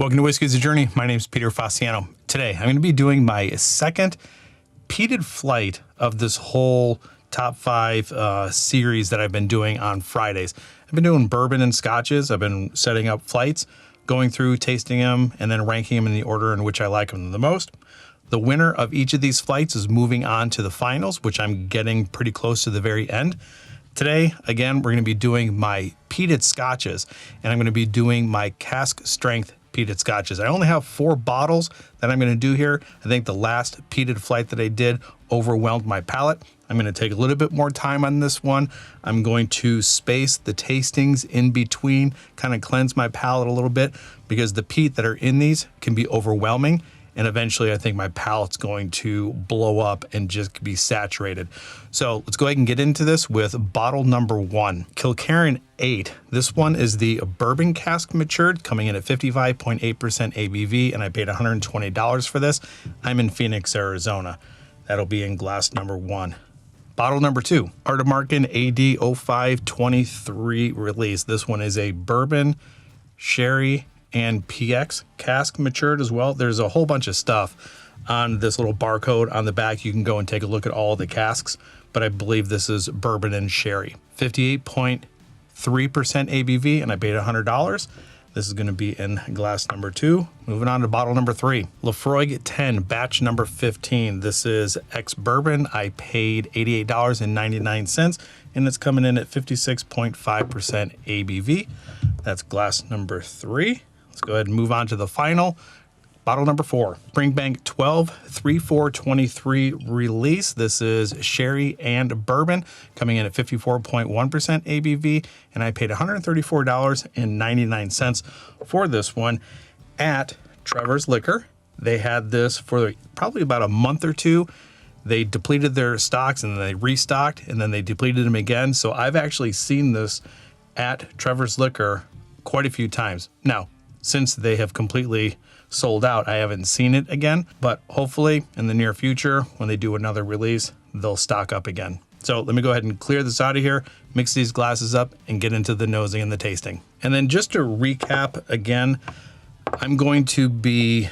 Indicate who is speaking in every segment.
Speaker 1: Welcome to Whiskey is a Journey. My name is Peter Fasciano. Today, I'm going to be doing my second peated flight of this whole top five series that I've been doing on Fridays. I've been doing bourbon and scotches. I've been setting up flights, going through, tasting them, and then ranking them in the order in which I like them the most. The winner of each of these flights is moving on to the finals, which I'm getting pretty close to the very end. Today, again, we're going to be doing my peated scotches, and I'm going to be doing my cask strength peated scotches. I only have 4 bottles that I'm going to do here. I think the last peated flight that I did overwhelmed my palate. I'm going to take a little bit more time on this one. I'm going to space the tastings in between, kind of cleanse my palate a little bit, because the peat that are in these can be overwhelming. And eventually I think my palate's going to blow up and just be saturated. So let's go ahead and get into this with bottle number 1, Kilkerran 8. This one is the bourbon cask matured, coming in at 55.8% ABV, and I paid $120 for this. I'm in Phoenix, Arizona. That'll be in glass number 1. Bottle number 2, Ardnamurchan AD 0523 release. This one is a bourbon, sherry, and PX cask matured as well. There's a whole bunch of stuff on this little barcode on the back. You can go and take a look at all the casks, but I believe this is bourbon and sherry. 58.3% ABV, and I paid $100. This is going to be in glass number 2. Moving on to bottle number 3, Laphroaig 10, batch number 15. This is ex-bourbon. I paid $88.99, and it's coming in at 56.5% ABV. That's glass number 3. Let's go ahead and move on to the final. Bottle number 4, Springbank 12, 3423 release. This is sherry and bourbon, coming in at 54.1% ABV, and I paid $134.99 for this one at Trevor's Liquor. They had this for probably about a month or two. They depleted their stocks and then they restocked and then they depleted them again. So I've actually seen this at Trevor's Liquor quite a few times. Now, since they have completely sold out, I haven't seen it again, but hopefully in the near future, when they do another release, they'll stock up again. So let me go ahead and clear this out of here, mix these glasses up, and get into the nosing and the tasting. And then just to recap again, I'm going to be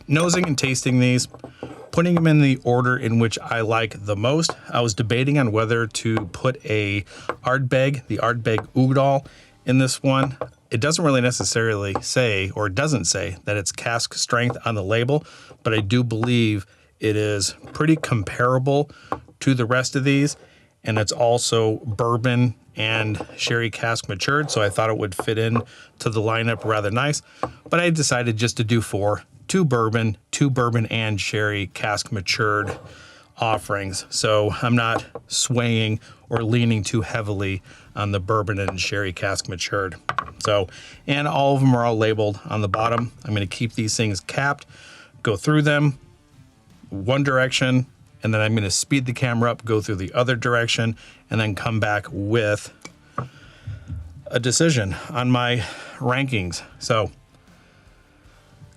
Speaker 1: nosing and tasting these, putting them in the order in which I like the most. I was debating on whether to put the Ardbeg Udal in this one. It doesn't really necessarily say, or it doesn't say, that it's cask strength on the label, but I do believe it is pretty comparable to the rest of these, and it's also bourbon and sherry cask matured, so I thought it would fit in to the lineup rather nice. But I decided just to do 4, 2 bourbon and sherry cask matured offerings. So I'm not swaying or leaning too heavily on the bourbon and sherry cask matured. So, and all of them are all labeled on the bottom. I'm going to keep these things capped, go through them one direction, and then I'm going to speed the camera up, go through the other direction, and then come back with a decision on my rankings. So,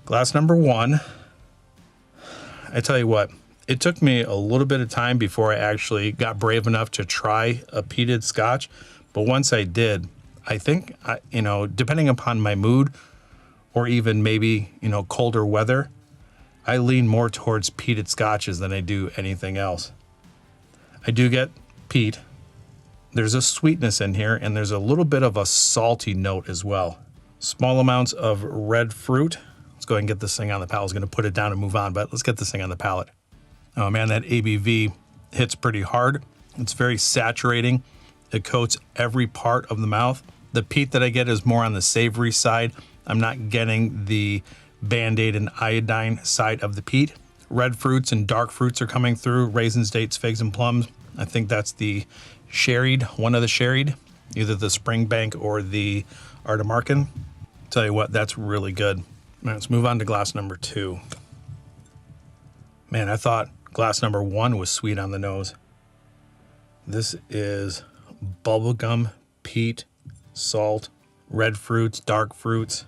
Speaker 1: glass number 1, I tell you what, it took me a little bit of time before I actually got brave enough to try a peated scotch. But once I did, I think, depending upon my mood or even maybe, colder weather, I lean more towards peated scotches than I do anything else. I do get peat. There's a sweetness in here, and there's a little bit of a salty note as well. Small amounts of red fruit. Let's go ahead and get this thing on the palate. I was going to put it down and move on, but let's get this thing on the palate. Oh man, that ABV hits pretty hard. It's very saturating. It coats every part of the mouth. The peat that I get is more on the savory side. I'm not getting the Band-Aid and iodine side of the peat. Red fruits and dark fruits are coming through. Raisins, dates, figs, and plums. I think that's the sherried, one of the sherried, either the Springbank or the Ardnamurchan. Tell you what, that's really good. Now, let's move on to glass number 2. Man, I thought glass number 1 was sweet on the nose. This is bubblegum, peat, salt, red fruits, dark fruits.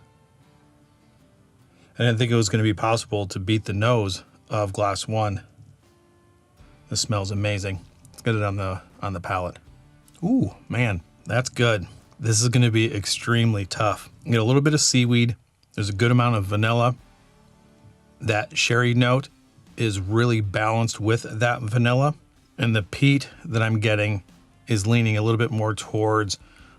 Speaker 1: I didn't think it was going to be possible to beat the nose of glass 1. This smells amazing. Let's get it on the palate. Ooh, man, that's good. This is going to be extremely tough. You get a little bit of seaweed, There's a good amount of vanilla. That sherry note is really balanced with that vanilla. And the peat that I'm getting is leaning a little bit more towards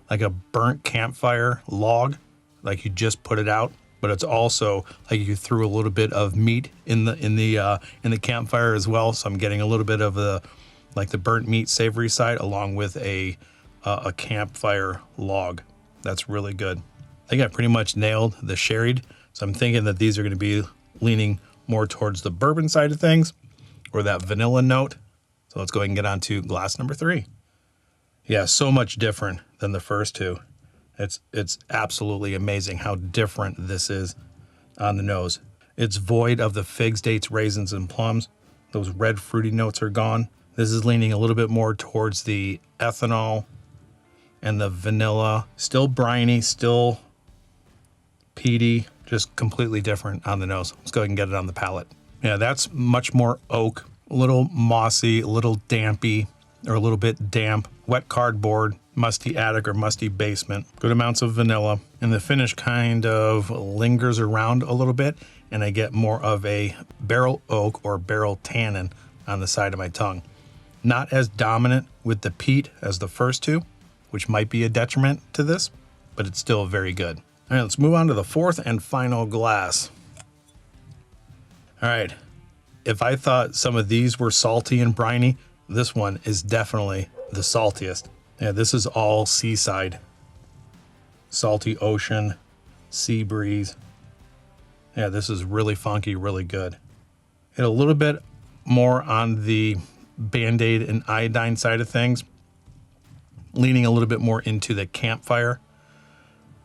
Speaker 1: like a burnt campfire log, like you just put it out. But it's also like you threw a little bit of meat in the campfire as well. So I'm getting a little bit of the burnt meat savory side along with a campfire log. That's really good. I think I pretty much nailed the sherried. So I'm thinking that these are going to be leaning more towards the bourbon side of things or that vanilla note. So let's go ahead and get on to glass number 3. Yeah, so much different than the first two. It's absolutely amazing how different this is on the nose. It's void of the figs, dates, raisins, and plums. Those red fruity notes are gone. This is leaning a little bit more towards the ethanol and the vanilla. Still briny, still peaty, just completely different on the nose. Let's go ahead and get it on the palate. Yeah, that's much more oak, a little mossy, a little dampy, or a little bit damp, wet cardboard, musty attic or musty basement, good amounts of vanilla, and the finish kind of lingers around a little bit, and I get more of a barrel oak or barrel tannin on the side of my tongue. Not as dominant with the peat as the first two, which might be a detriment to this, but it's still very good. All right, let's move on to the fourth and final glass. All right, if I thought some of these were salty and briny, this one is definitely the saltiest. Yeah, this is all seaside. Salty ocean, sea breeze. Yeah, this is really funky, really good. And a little bit more on the Band-Aid and iodine side of things, leaning a little bit more into the campfire.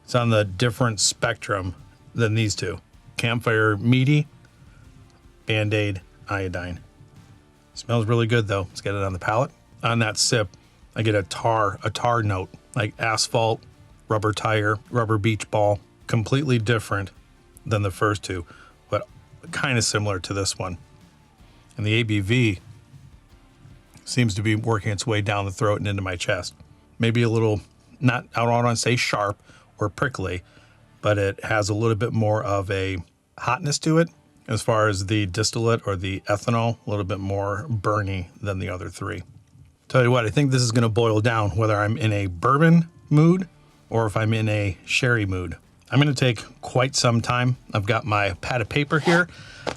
Speaker 1: It's on the different spectrum than these two. Campfire meaty, Band-Aid, iodine. Smells really good though. Let's get it on the palate. On that sip, I get a tar note, like asphalt, rubber tire, rubber beach ball. Completely different than the first two, but kind of similar to this one. And the ABV seems to be working its way down the throat and into my chest. Maybe a little, not, I don't want to say sharp or prickly, but it has a little bit more of a hotness to it. As far as the distillate or the ethanol, a little bit more burny than the other three. Tell you what, I think this is going to boil down whether I'm in a bourbon mood or if I'm in a sherry mood. I'm going to take quite some time. I've got my pad of paper here.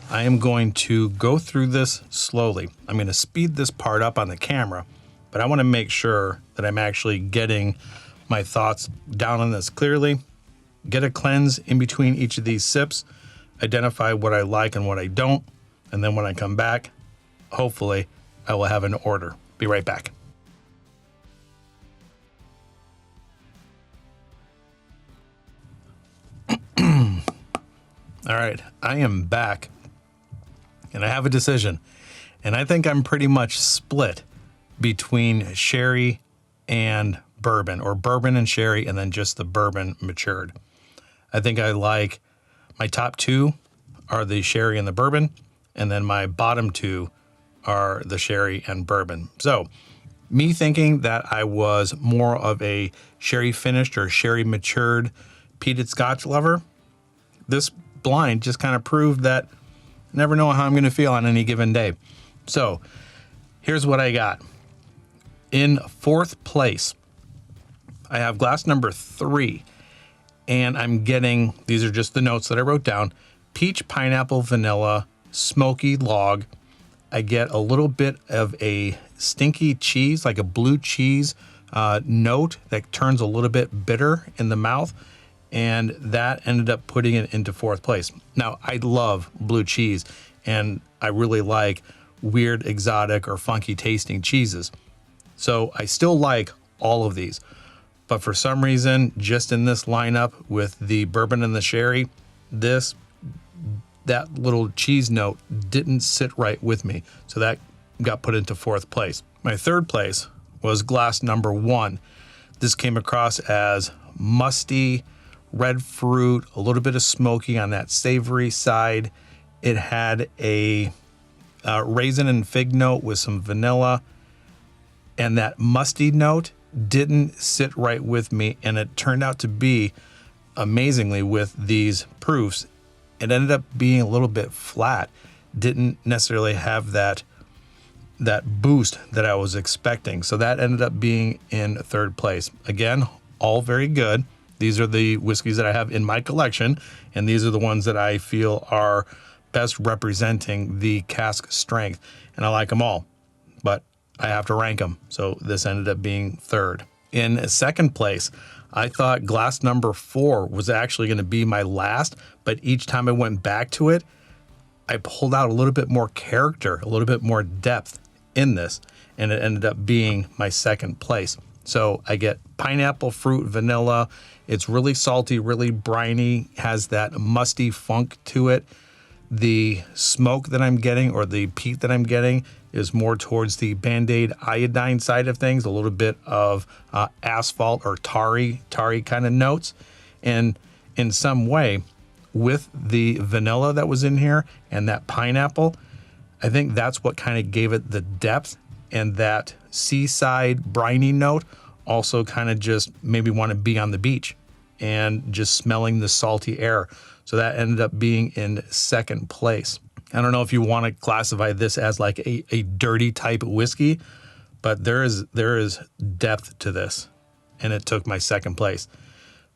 Speaker 1: I am going to go through this slowly. I'm going to speed this part up on the camera, but I want to make sure that I'm actually getting my thoughts down on this clearly, get a cleanse in between each of these sips, identify what I like and what I don't, and then when I come back, hopefully I will have an order. Be right back. All right, I am back, and I have a decision, and I think I'm pretty much split between sherry and bourbon, or bourbon and sherry, and then just the bourbon matured. I think I like my top two are the sherry and the bourbon, and then my bottom two are the sherry and bourbon. So me thinking that I was more of a sherry finished or sherry matured peated Scotch lover, this blind just kind of proved that I never know how I'm going to feel on any given day. So here's what I got. In fourth place, I have glass number 3. And I'm getting, these are just the notes that I wrote down, peach, pineapple, vanilla, smoky log. I get a little bit of a stinky cheese, like a blue cheese note that turns a little bit bitter in the mouth. And that ended up putting it into fourth place. Now, I love blue cheese, and I really like weird, exotic, or funky tasting cheeses. So I still like all of these. But for some reason, just in this lineup with the bourbon and the sherry, that little cheese note didn't sit right with me. So that got put into fourth place. My third place was glass number 1. This came across as musty, red fruit, a little bit of smoky on that savory side. It had a raisin and fig note with some vanilla, and that musty note didn't sit right with me, and it turned out to be amazingly with these proofs, it ended up being a little bit flat. Didn't necessarily have that boost that I was expecting. So that ended up being in third place. Again, all very good. These are the whiskeys that I have in my collection, and these are the ones that I feel are best representing the cask strength, and I like them all, but I have to rank them. So this ended up being third. In second place, I thought glass number 4 was actually going to be my last, but each time I went back to it, I pulled out a little bit more character, a little bit more depth in this, and it ended up being my second place. So I get pineapple, fruit, vanilla. It's really salty, really briny, has that musty funk to it. The smoke that I'm getting, or the peat that I'm getting, is more towards the Band-Aid iodine side of things, a little bit of asphalt or tarry kind of notes. And in some way, with the vanilla that was in here and that pineapple, I think that's what kind of gave it the depth, and that seaside briny note also kind of just made me want to be on the beach and just smelling the salty air. So that ended up being in second place. I don't know if you want to classify this as like a dirty type of whiskey, but there is depth to this, and it took my second place.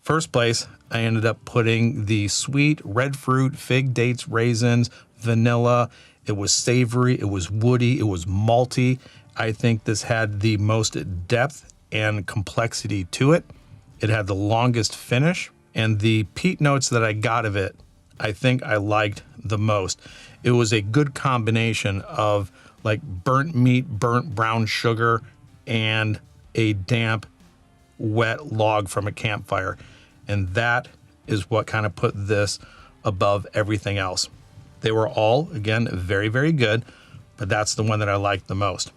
Speaker 1: First place, I ended up putting the sweet red fruit, fig, dates, raisins, vanilla. It was savory, it was woody, it was malty. I think this had the most depth and complexity to it. It had the longest finish, and the peat notes that I got of it, I think I liked the most. It was a good combination of like burnt meat, burnt brown sugar, and a damp, wet log from a campfire. And that is what kind of put this above everything else. They were all, again, very, very good, but that's the one that I liked the most.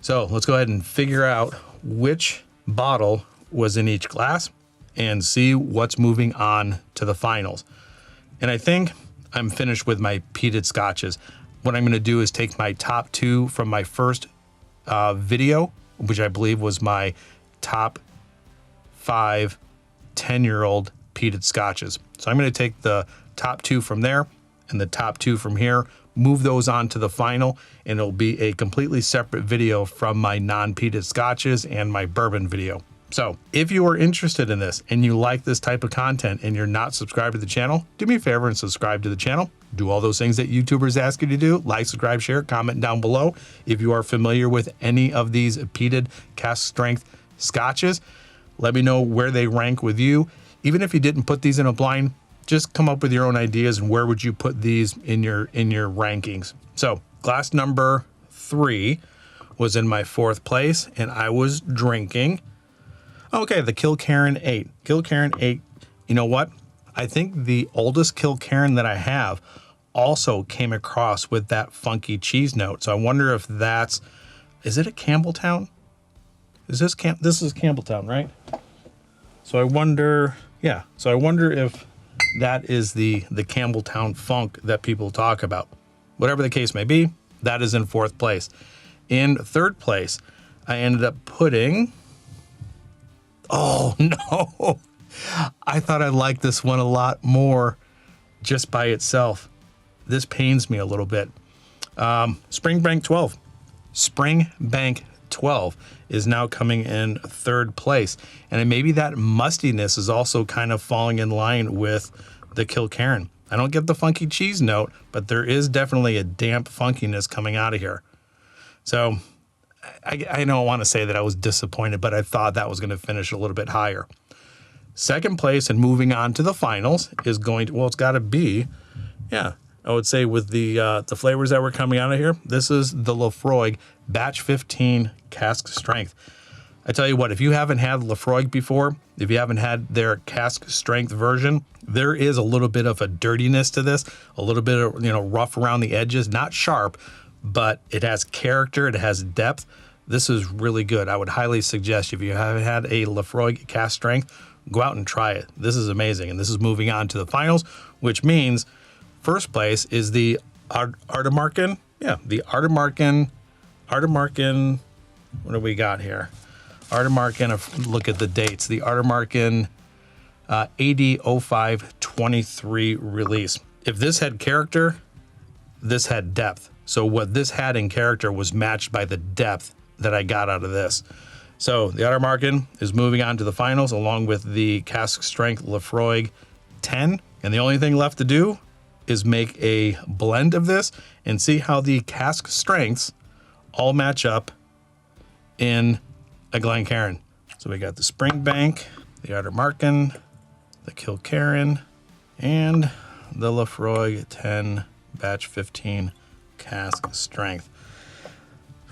Speaker 1: So let's go ahead and figure out which bottle was in each glass and see what's moving on to the finals. And I think I'm finished with my peated scotches. What I'm going to do is take my top 2 from my first video, which I believe was my top 5 10-year-old peated scotches. So I'm going to take the top 2 from there and the top 2 from here, move those on to the final, and it'll be a completely separate video from my non-peated scotches and my bourbon video. So if you are interested in this and you like this type of content and you're not subscribed to the channel, do me a favor and subscribe to the channel. Do all those things that YouTubers ask you to do. Like, subscribe, share, comment down below. If you are familiar with any of these peated cask strength scotches, let me know where they rank with you. Even if you didn't put these in a blind, just come up with your own ideas and where would you put these in your rankings. So glass number 3 was in my 4th place, and I was drinking, okay, the Kilkerran 8. Kilkerran 8, you know what? I think the oldest Kilkerran that I have also came across with that funky cheese note. So I wonder if that's, is it a Campbelltown? Is this this is Campbelltown, right? So I wonder, yeah. So I wonder if that is the Campbelltown funk that people talk about. Whatever the case may be, that is in 4th place. In 3rd place, I ended up putting, oh no, I thought I liked this one a lot more just by itself. This pains me a little bit. Springbank 12. Springbank 12 is now coming in 3rd place. And maybe that mustiness is also kind of falling in line with the Kilkerran. I don't get the funky cheese note, but there is definitely a damp funkiness coming out of here. So I don't want to say that I was disappointed, but I thought that was going to finish a little bit higher. 2nd place and moving on to the finals is going to, well, it's got to be, yeah, I would say with the flavors that were coming out of here, this is the Laphroaig Batch 15 Cask Strength. I tell you what, if you haven't had Laphroaig before, if you haven't had their Cask Strength version, there is a little bit of a dirtiness to this, a little bit of, rough around the edges, not sharp, but it has character, it has depth. This is really good. I would highly suggest if you haven't had a Laphroaig Cask Strength, go out and try it. This is amazing. And this is moving on to the finals, which means 1st place is the Ardnamurchan. Yeah, the Ardnamurchan. What do we got here? Ardnamurchan, look at the dates. The Ardnamurchan AD 0523 release. If this had character, this had depth. So what this had in character was matched by the depth that I got out of this. So the Ottermarken is moving on to the finals along with the Cask Strength Laphroaig 10. And the only thing left to do is make a blend of this and see how the cask strengths all match up in a Glencairn. So we got the Springbank, the Ottermarken, the Kilkerran, and the Laphroaig 10 batch 15 cask strength.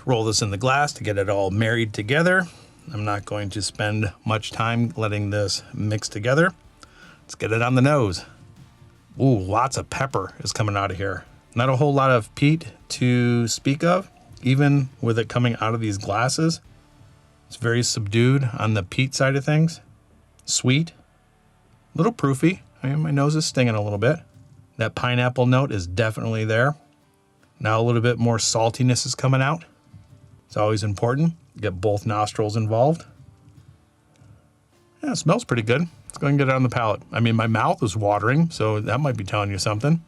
Speaker 1: Roll this in the glass to get it all married together. I'm not going to spend much time letting this mix together. Let's get it on the nose. Ooh, lots of pepper is coming out of here. Not a whole lot of peat to speak of, even with it coming out of these glasses. It's very subdued on the peat side of things. Sweet, a little proofy. I mean, my nose is stinging a little bit. That pineapple note is definitely there. Now a little bit more saltiness is coming out. It's always important. Get both nostrils involved. Yeah, it smells pretty good. Let's go and get it on the palate. I mean, my mouth is watering, so that might be telling you something.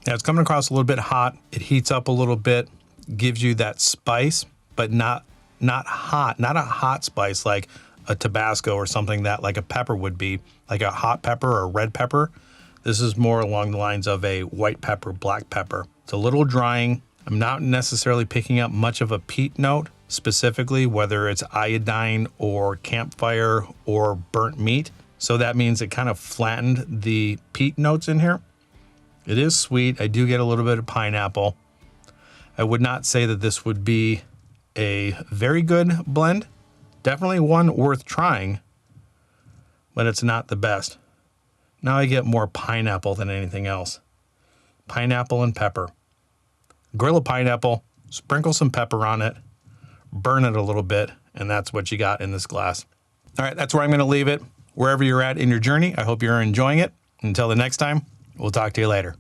Speaker 1: Yeah, it's coming across a little bit hot. It heats up a little bit, gives you that spice, but not hot, not a hot spice like a Tabasco or something that like a pepper would be, like a hot pepper or red pepper. This is more along the lines of a white pepper, black pepper. It's a little drying. I'm not necessarily picking up much of a peat note, specifically, whether it's iodine or campfire or burnt meat. So that means it kind of flattened the peat notes in here. It is sweet. I do get a little bit of pineapple. I would not say that this would be a very good blend. Definitely one worth trying, but it's not the best. Now I get more pineapple than anything else. Pineapple and pepper. Grill a pineapple, sprinkle some pepper on it, burn it a little bit, and that's what you got in this glass. All right, that's where I'm going to leave it. Wherever you're at in your journey, I hope you're enjoying it. Until the next time, we'll talk to you later.